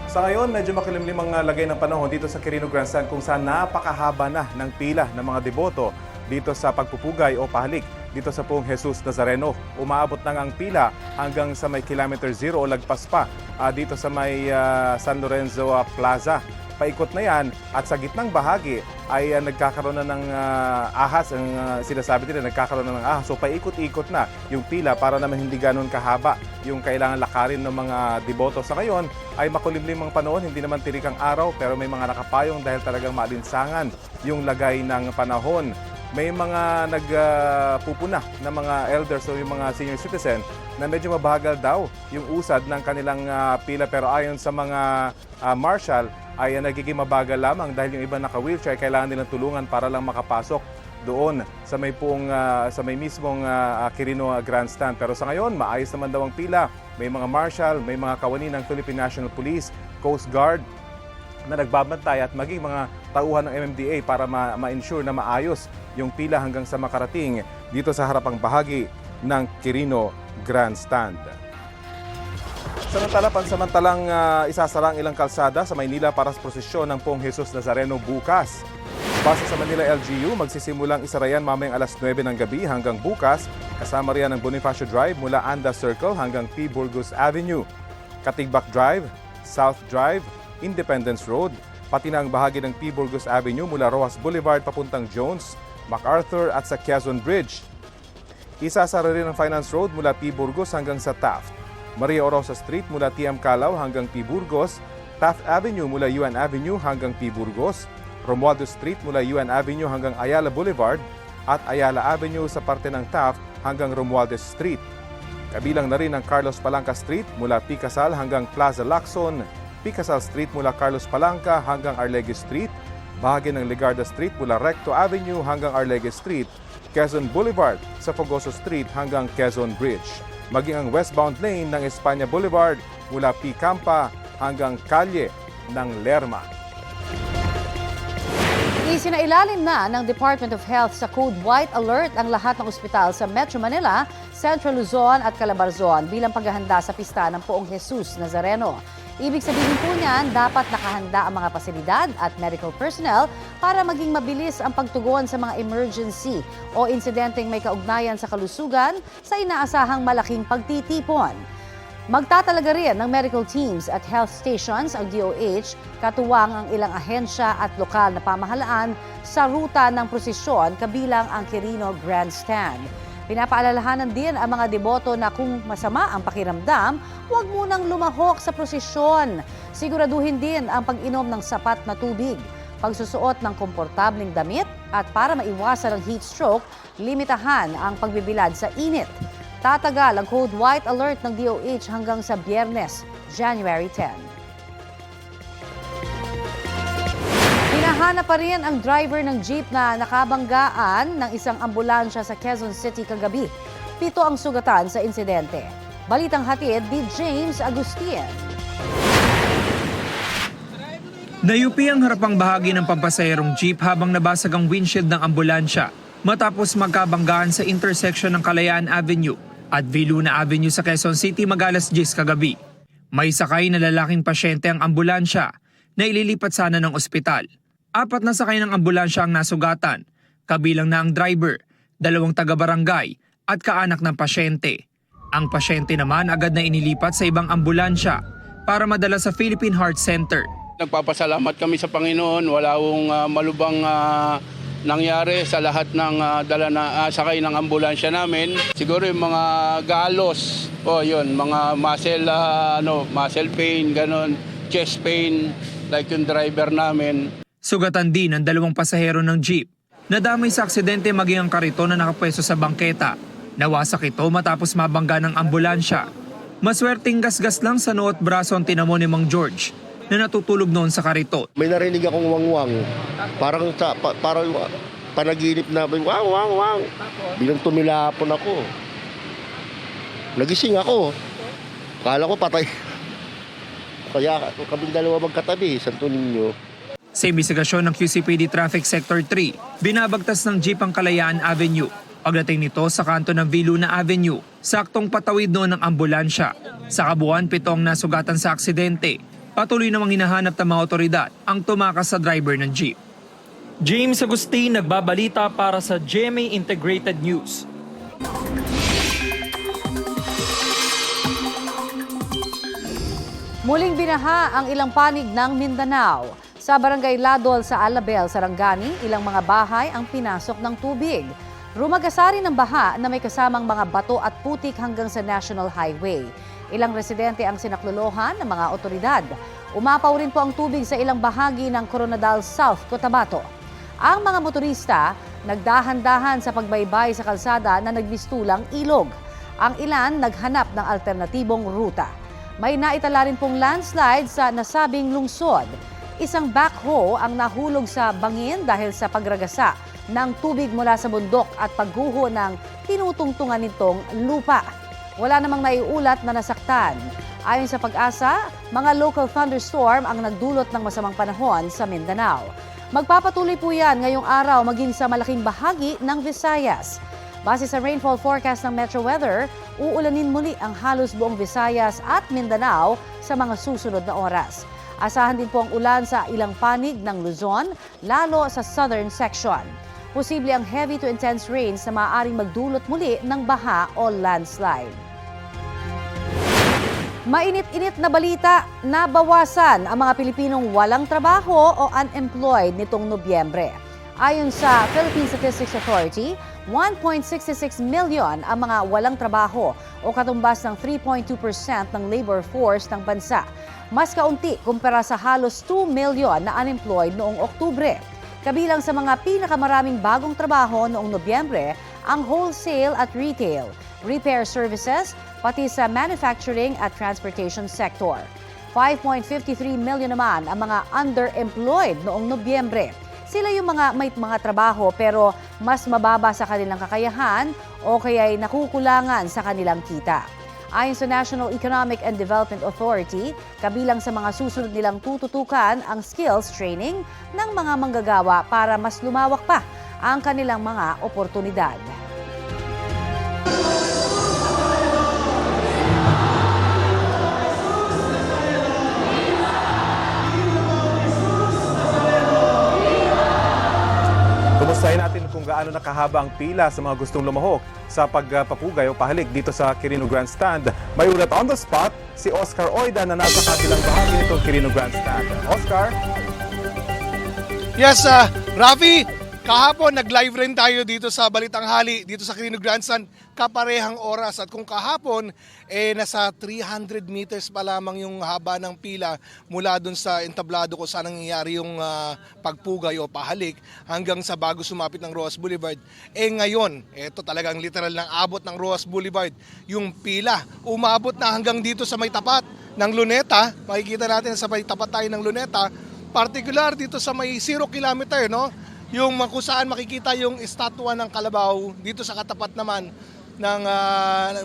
Sa ngayon, medyo makilimlim ang lagay ng panahon dito sa Quirino Grandstand kung saan napakahaba na ng pila ng mga deboto dito sa pagpupugay o pahalik dito sa Poong Jesus Nazareno. Umaabot na ang pila hanggang sa may kilometer 0 o lagpas pa dito sa may San Lorenzo Plaza. Paikot na yan at sa gitnang bahagi ay nagkakaroon na ng ahas. Ang sinasabi nila, nagkakaroon na ng ahas. So paikot-ikot na yung pila para naman hindi ganun kahaba yung kailangan lakarin ng mga deboto. Sa ngayon ay makulimlim ang panahon, hindi naman tirik ang araw pero may mga nakapayong dahil talagang maalinsangan yung lagay ng panahon. May mga nagpupuna na mga elders o yung mga senior citizen na medyo mabagal daw yung usad ng kanilang pila pero ayon sa mga marshal ay nagiging mabagal lamang dahil yung iba naka-wheelchair kailangan nilang tulungan para lang makapasok doon sa may mismong Quirino Grandstand. Pero sa ngayon, maayos naman daw ang pila. May mga marshal, may mga kawani ng Philippine National Police, Coast Guard na nagbabantay at maging mga tauhan ng MMDA para ma-ensure na maayos yung pila hanggang sa makarating dito sa harapang bahagi ng Quirino Grandstand. Pansamantalang isasara ang ilang kalsada sa Maynila para sa prosesyon ng Poong Jesus Nazareno bukas. Base sa Manila LGU, magsisimulang isarayan mamayang alas 9 ng gabi hanggang bukas, kasama riyan ang Bonifacio Drive mula Anda Circle hanggang P. Burgos Avenue, Katigbak Drive, South Drive, Independence Road, pati na ang bahagi ng P. Burgos Avenue mula Rojas Boulevard papuntang Jones, MacArthur at sa Quezon Bridge. Isasara rin ang Finance Road mula P. Burgos hanggang sa Taft, Maria Orosa Street mula TM Calao hanggang P. Burgos, Taft Avenue mula UN Avenue hanggang P. Burgos, Romualdez Street mula UN Avenue hanggang Ayala Boulevard at Ayala Avenue sa parte ng Taft hanggang Romualdez Street. Kabilang na rin ang Carlos Palanca Street mula P. Casal hanggang Plaza Lacson, P. Casal Street mula Carlos Palanca hanggang Arlegues Street, bahagi ng Legarda Street mula Recto Avenue hanggang Arlegues Street, Quezon Boulevard sa Fogoso Street hanggang Quezon Bridge. Maging ang westbound lane ng Espanya Boulevard mula P. Campa hanggang Kalye ng Lerma. Isinailalim na ng Department of Health sa Code White Alert ang lahat ng ospital sa Metro Manila, Central Luzon at Calabarzon bilang paghahanda sa pista ng Poong Jesus Nazareno. Ibig sabihin po niyan, dapat nakahanda ang mga pasilidad at medical personnel para maging mabilis ang pagtugon sa mga emergency o insidenteng may kaugnayan sa kalusugan sa inaasahang malaking pagtitipon. Magtatalaga rin ng medical teams at health stations ang DOH, katuwang ang ilang ahensya at lokal na pamahalaan sa ruta ng prosesyon kabilang ang Quirino Grandstand. Pinapaalalahanan din ang mga deboto na kung masama ang pakiramdam, huwag munang lumahok sa prosesyon. Siguraduhin din ang pag-inom ng sapat na tubig, pagsusuot ng komportabling damit at para maiwasan ang heat stroke, limitahan ang pagbibilad sa init. Tatagal ang Code White Alert ng DOH hanggang sa Biyernes, January 10. Hinahanap pa rin ang driver ng jeep na nakabanggaan ng isang ambulansya sa Quezon City kagabi. 7 ang sugatan sa insidente. Balitang hatid ni James Agustin. Nayupi ang harapang bahagi ng pampasaherong jeep habang nabasag ang windshield ng ambulansya matapos magkabanggaan sa intersection ng Kalayaan Avenue at Viluna Avenue sa Quezon City mag-alas 10 kagabi. May sakay na lalaking pasyente ang ambulansya na ililipat sana ng ospital. 4 na sakay ng ambulansya ang nasugatan, kabilang na ang driver, 2 taga-barangay at kaanak ng pasyente. Ang pasyente naman agad na inilipat sa ibang ambulansya para madala sa Philippine Heart Center. Nagpapasalamat kami sa Panginoon, wala akong malubang nangyari sa lahat ng dala na sakay ng ambulansya namin. Siguro yung mga galos, yun, mga muscle pain, ganon, chest pain, like yung driver namin. Sugatan din ang 2 pasahero ng jeep. Nadamay sa aksidente maging ang kariton na nakapwesto sa bangketa. Nawasak ito matapos mabangga ng ambulansya. Maswerteng gasgas lang sa noo at braso ang tinamo ni Mang George na natutulog noon sa kariton. May narinig akong wangwang. Parang panaginip na wang. Bilang tumilapon ako. Nagising ako. Kala ko patay. Kaya kaming 2 magkatabi, Santo Niño. Sa imbestigasyon ng QCPD Traffic Sector 3, binabagtas ng jeep ang Kalayaan Avenue. Pagdating nito sa kanto ng Viluna Avenue, saktong patawid noon ng ambulansya. Sa kabuuan, 7 ang nasugatan sa aksidente. Patuloy namang hinahanap ng mga otoridad ang tumakas sa driver ng jeep. James Agustin nagbabalita para sa GMA Integrated News. Muling binaha ang ilang panig ng Mindanao. Sa Barangay Ladol sa Alabel, Sarangani, ilang mga bahay ang pinasok ng tubig. Rumagasarin ng baha na may kasamang mga bato at putik hanggang sa National Highway. Ilang residente ang sinaklolohan ng mga otoridad. Umapaw rin po ang tubig sa ilang bahagi ng Coronadal South, Cotabato. Ang mga motorista nagdahan-dahan sa pagbaybay sa kalsada na nagbistulang ilog. Ang ilan naghanap ng alternatibong ruta. May naitala rin pong landslide sa nasabing lungsod. Isang backhoe ang nahulog sa bangin dahil sa pagragasa ng tubig mula sa bundok at pagguho ng tinutungtungan nitong lupa. Wala namang naiulat na nasaktan. Ayon sa Pag-asa, mga local thunderstorm ang nagdulot ng masamang panahon sa Mindanao. Magpapatuloy po yan ngayong araw maging sa malaking bahagi ng Visayas. Base sa rainfall forecast ng Metro Weather, uulanin muli ang halos buong Visayas at Mindanao sa mga susunod na oras. Asahan din po ang ulan sa ilang panig ng Luzon, lalo sa southern section. Posible ang heavy to intense rains na maaaring magdulot muli ng baha o landslide. Mainit-init na balita, nabawasan ang mga Pilipinong walang trabaho o unemployed nitong Nobyembre. Ayon sa Philippine Statistics Authority, 1.66 million ang mga walang trabaho o katumbas ng 3.2% ng labor force ng bansa. Mas kaunti kumpara sa halos 2 million na unemployed noong Oktubre. Kabilang sa mga pinakamaraming bagong trabaho noong Nobyembre, ang wholesale at retail, repair services, pati sa manufacturing at transportation sector. 5.53 million naman ang mga underemployed noong Nobyembre. Sila yung mga may mga trabaho pero mas mababa sa kanilang kakayahan o kaya'y nakukulangan sa kanilang kita. Ayon sa National Economic and Development Authority, kabilang sa mga susunod nilang tututukan ang skills training ng mga manggagawa para mas lumawak pa ang kanilang mga oportunidad. Kumustahin natin kung gaano nakahaba ang pila sa mga gustong lumahok sa pagpapugay o pahalig dito sa Quirino Grandstand. May ulat on the spot si Oscar Oida na nasa kabilang bahagi nitong Quirino Grandstand. Oscar? Yes, Rafi, kahapon nag-live rin tayo dito sa Balitang Hali, dito sa Quirino Grandstand, kaparehang oras. At kung kahapon, nasa 300 meters pa lamang yung haba ng pila mula dun sa entablado kung saan nangyayari yung pagpugay o pahalik hanggang sa bago sumapit ng Roas Boulevard. Ngayon, ito talagang literal ng abot ng Roas Boulevard. Yung pila, umabot na hanggang dito sa may tapat ng Luneta. Makikita natin sa may tapat tayo ng Luneta. Particular dito sa may 0 kilometer, no? Yung kung saan makikita yung estatwa ng Kalabaw dito sa katapat naman ng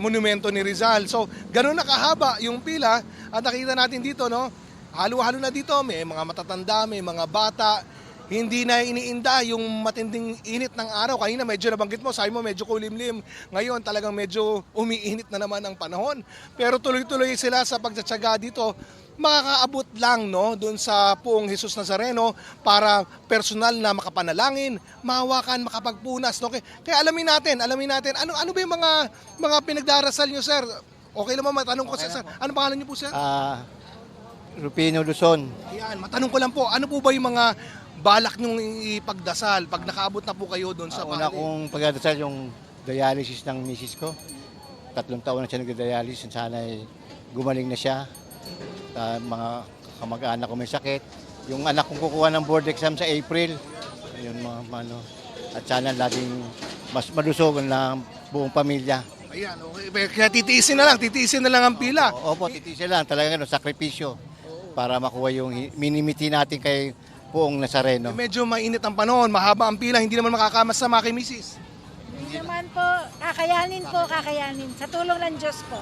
monumento ni Rizal. So, ganun na kahaba yung pila at nakita natin dito, no? Halo-halo na dito, may mga matatanda, may mga bata. Hindi na iniinda yung matinding init ng araw. Kanina medyo nabanggit mo, sabi mo medyo kulimlim. Ngayon talagang medyo umiinit na naman ang panahon. Pero tuloy-tuloy sila sa pagtsatsaga dito. Makakaabot lang, no, doon sa Poong Jesus Nazareno para personal na makapanalangin, mahawakan, makapagpunas, no? Kaya alamin natin, ano ba yung mga pinagdarasal niyo, sir? Okay lang matanong ko, sir. Ano pangalan niyo po, sir? Rufino Luzon. Ayan, matanong ko lang po, ano po ba yung mga balak niyong ipagdasal pag nakaabot na po kayo doon sa Una pahali? kong pagdadasal yung dialysis ng misis ko. 3 taon na siya nag-dialysis. Sana ay gumaling na siya. Mga kamag-anak ko may sakit. Yung anak kong kukuha ng board exam sa April. Ayun, at sana laging mas malusog ang buong pamilya. Ayan, okay. Kaya titiisin na lang ang pila. Opo, titisin lang. Talagang sakripisyo para makuha yung minimiti natin kay Poong Nazareno. Medyo mainit ang panahon, mahaba ang pila, hindi naman makakamasama kay misis. Hindi naman po, kakayanin. Sa tulong ng Diyos po.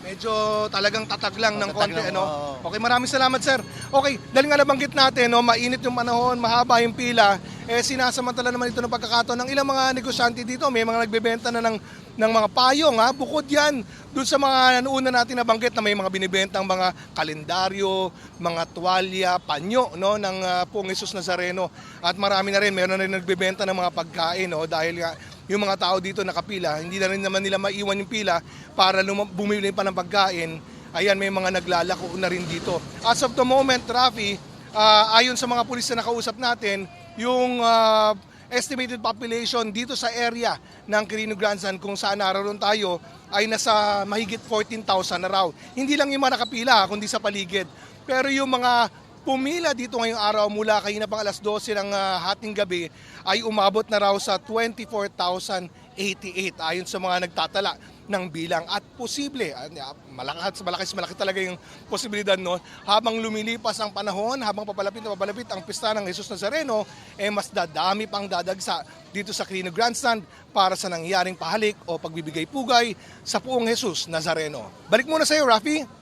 Medyo talagang tatag lang ng Tatag konti, lang, ano? oo. Okay, maraming salamat, sir. Okay, dahil nga nabanggit natin, no, mainit yung panahon, mahaba yung pila, sinasamantala naman ito ng pagkakataon ng ilang mga negosyante dito. May mga nagbebenta na ng mga payong, ha? Bukod yan, dun sa mga nauna natin nabanggit na may mga binibentang mga kalendaryo, mga tuwalya, panyo, no, ng Poong Jesus Nazareno. At marami na rin, meron na rin nagbebenta ng mga pagkain, no, dahil nga yung mga tao dito nakapila, hindi na rin naman nila maiwan yung pila para bumili pa ng pagkain. Ayan, may mga naglalako na rin dito. As of the moment, Rafi, ayon sa mga pulis na nakausap natin, yung estimated population dito sa area ng Quirino Grandstand kung saan naroon tayo ay nasa mahigit 14,000 na raw. Hindi lang yung mga nakapila, kundi sa paligid. Pero yung mga pumila dito ngayong araw mula kanina pang alas 12 ng hating gabi ay umabot na raw sa 24,088 ayon sa mga nagtatala ng bilang. At posible, malaki talaga yung posibilidad, no? Habang lumilipas ang panahon, habang papalapit ang pista ng Jesus Nazareno, mas dadami pang dadagsa dito sa Quirino Grandstand para sa nangyaring pahalik o pagbibigay pugay sa Poong Jesus Nazareno. Balik muna sa iyo, Rafi.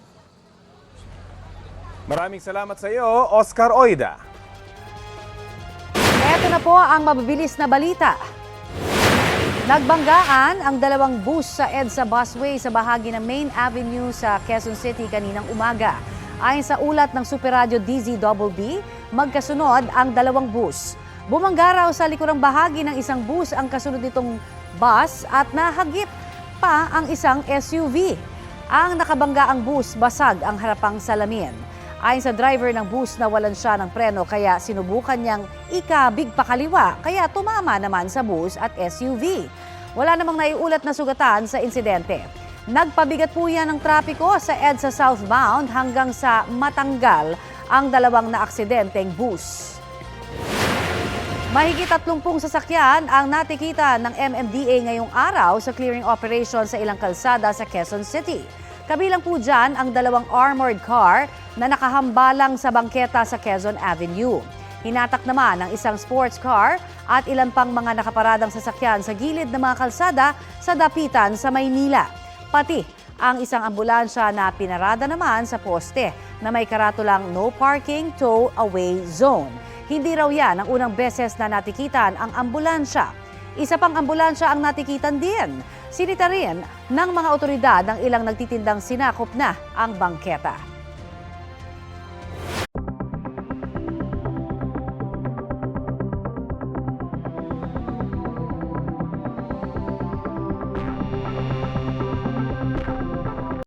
Maraming salamat sa iyo, Oscar Oida. Ito na po ang mabibilis na balita. Nagbanggaan ang dalawang bus sa EDSA busway sa bahagi ng Main Avenue sa Quezon City kaninang umaga. Ayon sa ulat ng Super Radio DZBB, magkasunod ang dalawang bus. Bumangga raw sa likurang bahagi ng isang bus ang kasunod nitong bus at nahagip pa ang isang SUV. Ang nakabanggaang bus, basag ang harapang salamin. Ayon sa driver ng bus, nawalan siya ng preno kaya sinubukan niyang ikabig pakaliwa kaya tumama naman sa bus at SUV. Wala namang naiulat na sugatan sa insidente. Nagpabigat po yan ng trapiko sa EDSA southbound hanggang sa matanggal ang dalawang naaksidenteng bus. Mahigit 30 sasakyan ang natikita ng MMDA ngayong araw sa clearing operation sa ilang kalsada sa Quezon City. Kabilang po dyan ang dalawang armored car na nakahambalang sa bangketa sa Quezon Avenue. Hinatak naman ang isang sports car at ilan pang mga nakaparadang sasakyan sa gilid ng mga kalsada sa Dapitan sa Maynila. Pati ang isang ambulansya na pinarada naman sa poste na may karatulang no parking, tow away zone. Hindi raw yan ang unang beses na natikitan ang ambulansya. Isa pang ambulansya ang natikitan din. Sinita rin ng mga otoridad ang ilang nagtitindang sinakop na ang bangketa.